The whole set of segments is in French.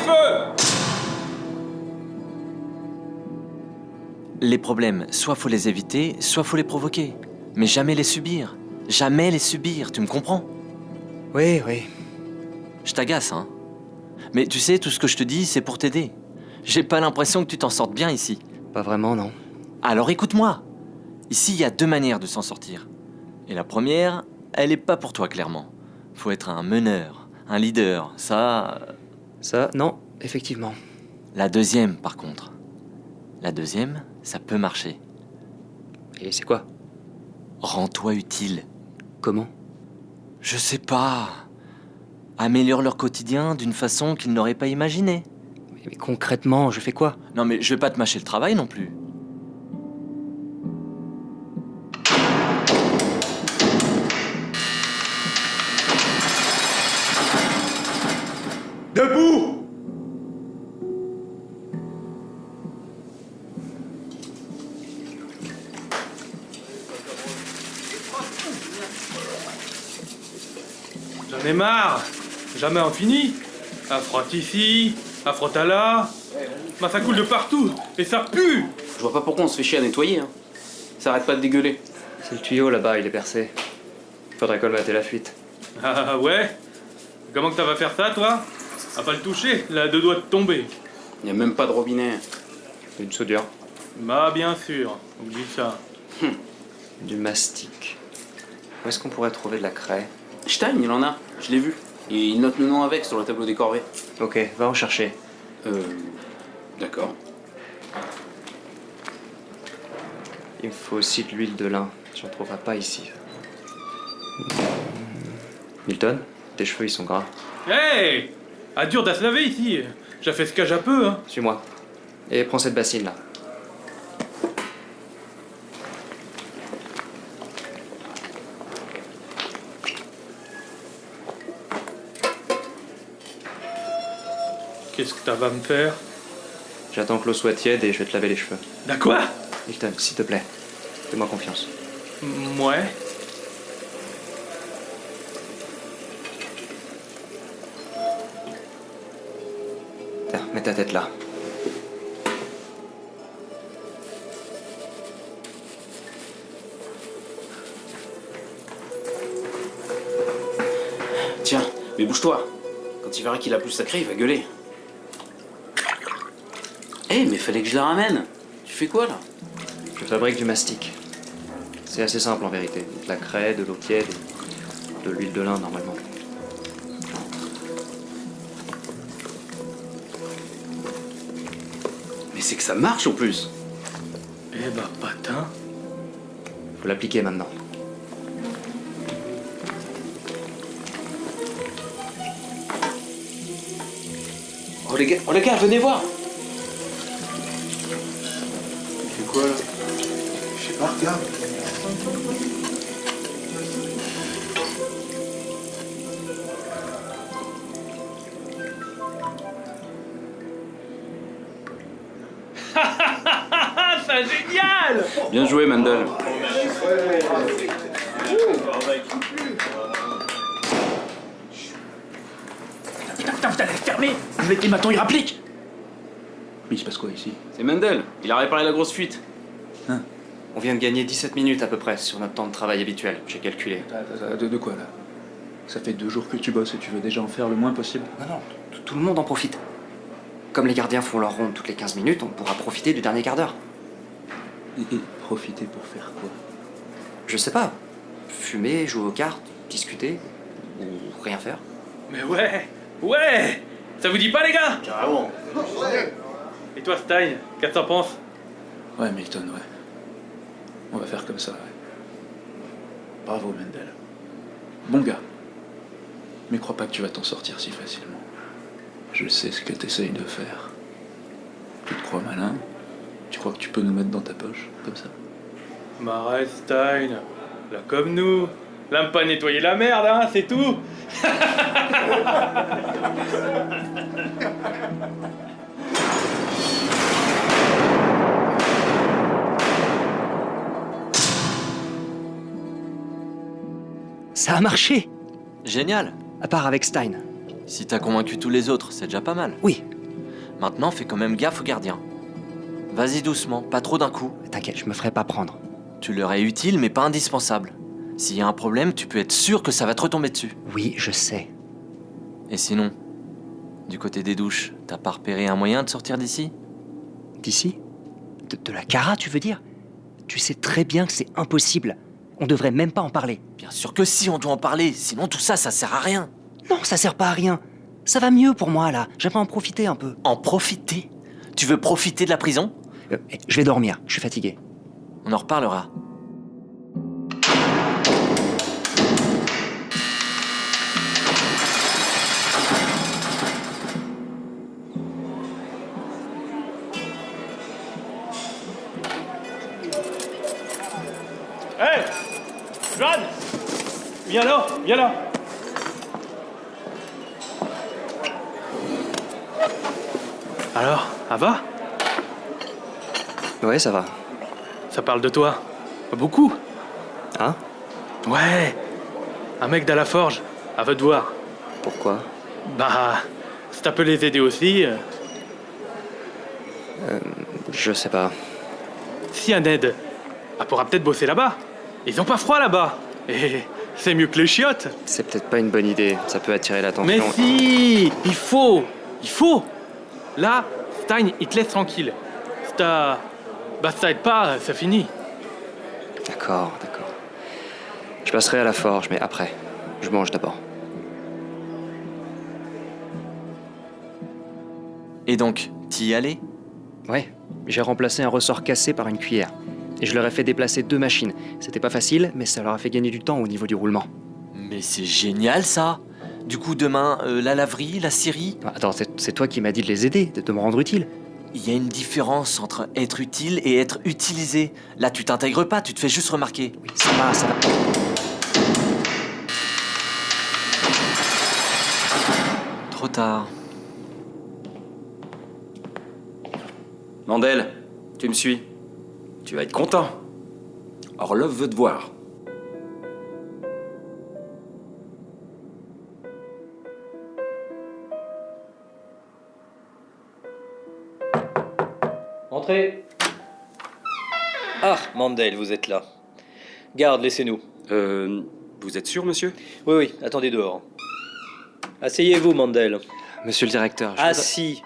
feu! Les problèmes, soit faut les éviter, soit faut les provoquer. Mais jamais les subir. Jamais les subir, tu me comprends? Oui, oui. Je t'agace, hein. Mais tu sais, tout ce que je te dis, c'est pour t'aider. J'ai pas l'impression que tu t'en sortes bien ici. Pas vraiment, non. Alors écoute-moi. Ici, il y a deux manières de s'en sortir. Et la première, elle est pas pour toi, clairement. Faut être un meneur, un leader, ça... Ça, non, effectivement. La deuxième, par contre. La deuxième, ça peut marcher. Et c'est quoi? Rends-toi utile. Comment? Je sais pas. Améliore leur quotidien d'une façon qu'ils n'auraient pas imaginée. Mais concrètement, je fais quoi? Non mais je vais pas te mâcher le travail non plus. Debout! J'en ai marre! Jamais on finit! Un frotte ici, un frotte là. Bah, ça coule de partout et ça pue! Je vois pas pourquoi on se fait chier à nettoyer. Hein. Ça arrête pas de dégueuler. C'est le tuyau là-bas, il est percé. Faudrait colmater la fuite. Ah ouais? Comment que ça va faire ça, toi? À pas le toucher, là, deux doigts de tomber. Y a même pas de robinet. Une soudure. Bah, bien sûr, oublie ça. Du mastic. Où est-ce qu'on pourrait trouver de la craie? Stein, il en a, je l'ai vu. Et il note le nom avec sur le tableau des corvées. Ok, va en chercher. D'accord. Il me faut aussi de l'huile de lin. J'en trouverai pas ici. Milton, tes cheveux ils sont gras. Hey! Ah, dur d'à se laver ici. J'ai fait ce que j'ai peu, hein. Suis-moi. Et prends cette bassine là. Qu'est-ce que t'as va me faire? J'attends que l'eau soit tiède et je vais te laver les cheveux. D'à quoi? Milton, s'il te plaît, fais-moi confiance. Ouais. Tiens, mets ta tête là. Tiens, mais bouge-toi. Quand il verra qu'il a plus sacré, il va gueuler. Eh, mais fallait que je la ramène. Tu fais quoi là? Je fabrique du mastic. C'est assez simple en vérité. De la craie, de l'eau tiède et de l'huile de lin normalement. Mais c'est que ça marche en plus. Eh bah, patin. Faut l'appliquer maintenant. Oh les gars, venez voir. Tu fais quoi là? Je sais pas, regarde. Ah, c'est génial! Bien joué, Mandel. Putain, laisse fermer! Avec les bâtons, il rapplique! Mais il se passe quoi ici? C'est Mandel. Il a réparé la grosse fuite. On vient de gagner 17 minutes à peu près sur notre temps de travail habituel, j'ai calculé. De quoi là? Ça fait 2 jours que tu bosses et tu veux déjà en faire le moins possible? Non, tout le monde en profite. Comme les gardiens font leur ronde toutes les 15 minutes, on pourra profiter du dernier quart d'heure. Et profiter pour faire quoi? Je sais pas. Fumer, jouer aux cartes, discuter, ou rien faire. Mais ouais! Ça vous dit pas, les gars? Carrément. Et toi, Stein, qu'est-ce que t'en penses? Ouais, Milton, ouais. On va faire comme ça, ouais. Bravo, Mendel. Bon gars. Mais crois pas que tu vas t'en sortir si facilement. Je sais ce que t'essayes de faire. Tu te crois malin? Tu crois que tu peux nous mettre dans ta poche, comme ça? Arrête, Stein. Là, comme nous. L'aime pas nettoyer la merde, hein, c'est tout. Ça a marché! Génial. À part avec Stein. Si t'as convaincu tous les autres, c'est déjà pas mal. Oui, Maintenant, fais quand même gaffe aux gardiens. Vas-y doucement, pas trop d'un coup. T'inquiète, je me ferai pas prendre. Tu leur es utile, mais pas indispensable. S'il y a un problème, tu peux être sûr que ça va te retomber dessus. Oui, je sais. Et sinon, du côté des douches, t'as pas repéré un moyen de sortir d'ici? D'ici? De la Cara, tu veux dire? Tu sais très bien que c'est impossible. On devrait même pas en parler. Bien sûr que si, on doit en parler, sinon tout ça, ça sert à rien. Non, ça sert pas à rien. Ça va mieux pour moi, là. J'aimerais en profiter un peu. En profiter? Tu veux profiter de la prison? Je vais dormir, je suis fatigué. On en reparlera. Hé Jeanne Viens là, viens là. Alors, ça va? Ouais, ça va. Ça parle de toi. Beaucoup. Hein? Ouais. Un mec d'à la forge. Elle veut te voir. Pourquoi? Bah, si t'as peux les aider aussi. Je sais pas. Si un aide, elle pourra peut-être bosser là-bas. Ils ont pas froid là-bas. Et c'est mieux que les chiottes. C'est peut-être pas une bonne idée. Ça peut attirer l'attention. Mais si, il faut. Là, Stein, il te laisse tranquille. Si ça aide pas, ça finit. D'accord. Je passerai à la forge, mais après. Je mange d'abord. Et donc, t'y y allais? Ouais, j'ai remplacé un ressort cassé par une cuillère. Et je leur ai fait déplacer 2 machines. C'était pas facile, mais ça leur a fait gagner du temps au niveau du roulement. Mais c'est génial ça! Du coup, demain, la laverie, la scierie. Attends, c'est toi qui m'as dit de les aider, de me rendre utile. Il y a une différence entre être utile et être utilisé. Là, tu t'intègres pas, tu te fais juste remarquer. Oui, ça va. Trop tard. Mandel, tu me suis? Tu vas être content. Orlov veut te voir. Entrez. Ah, Mandel, vous êtes là. Garde, laissez-nous. Vous êtes sûr, monsieur? Oui, attendez dehors. Asseyez-vous, Mandel. Monsieur le directeur, je voudrais- Assis.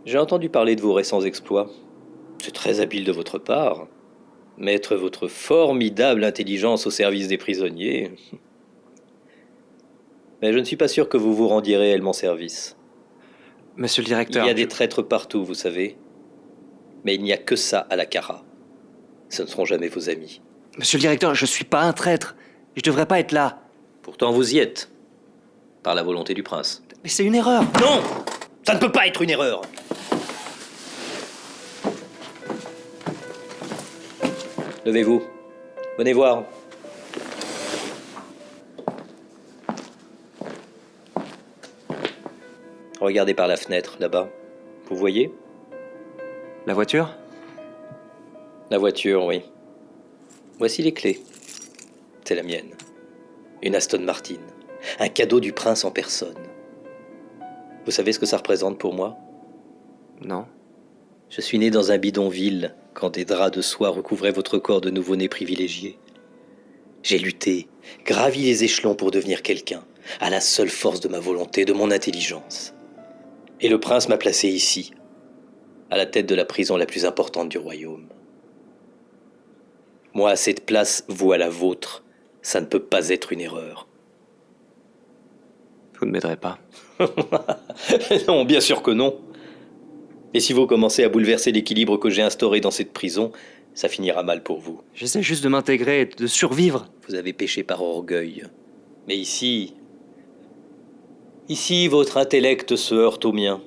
J'ai entendu parler de vos récents exploits. C'est très habile de votre part. Mettre votre formidable intelligence au service des prisonniers. Mais je ne suis pas sûr que vous vous rendiez réellement service. Monsieur le Il directeur... y a des traîtres partout, vous savez. Mais il n'y a que ça à la Cara. Ce ne seront jamais vos amis. Monsieur le directeur, je suis pas un traître. Je devrais pas être là. Pourtant, vous y êtes. Par la volonté du prince. Mais c'est une erreur. Non! Ça ne peut pas être une erreur! Levez-vous. Venez voir. Regardez par la fenêtre, là-bas. Vous voyez? La voiture? La voiture, oui. Voici les clés. C'est la mienne. Une Aston Martin. Un cadeau du prince en personne. Vous savez ce que ça représente pour moi? Non. Je suis né dans un bidonville quand des draps de soie recouvraient votre corps de nouveau-né privilégié. J'ai lutté, gravi les échelons pour devenir quelqu'un, à la seule force de ma volonté, de mon intelligence. Et le prince m'a placé ici, à la tête de la prison la plus importante du royaume. Moi, à cette place, vous à la vôtre, ça ne peut pas être une erreur. Vous ne m'aiderez pas. Non, bien sûr que non. Et si vous commencez à bouleverser l'équilibre que j'ai instauré dans cette prison, ça finira mal pour vous. J'essaie juste de m'intégrer et de survivre. Vous avez péché par orgueil. Mais ici, votre intellect se heurte au mien.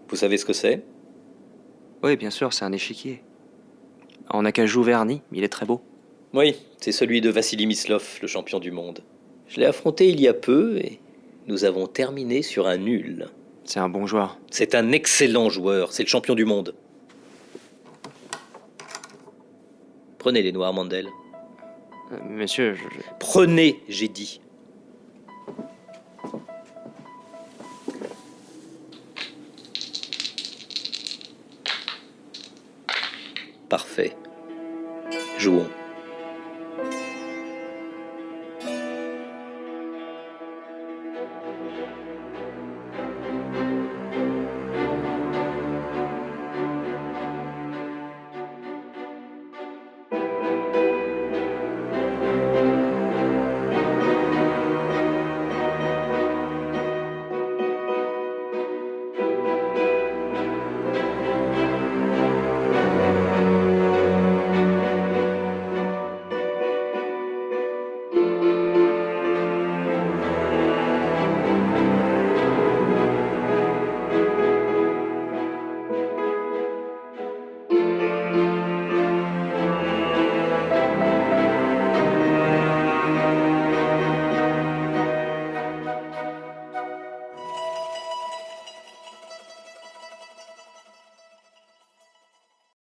Vous savez ce que c'est? Oui, bien sûr, c'est un échiquier. En acajou verni, il est très beau. Oui, c'est celui de Vassili Mislov, le champion du monde. Je l'ai affronté il y a peu et nous avons terminé sur un nul. C'est un bon joueur. C'est un excellent joueur, c'est le champion du monde. Prenez les noirs, Mandel. Monsieur, Prenez, j'ai dit. Parfait. Jouons.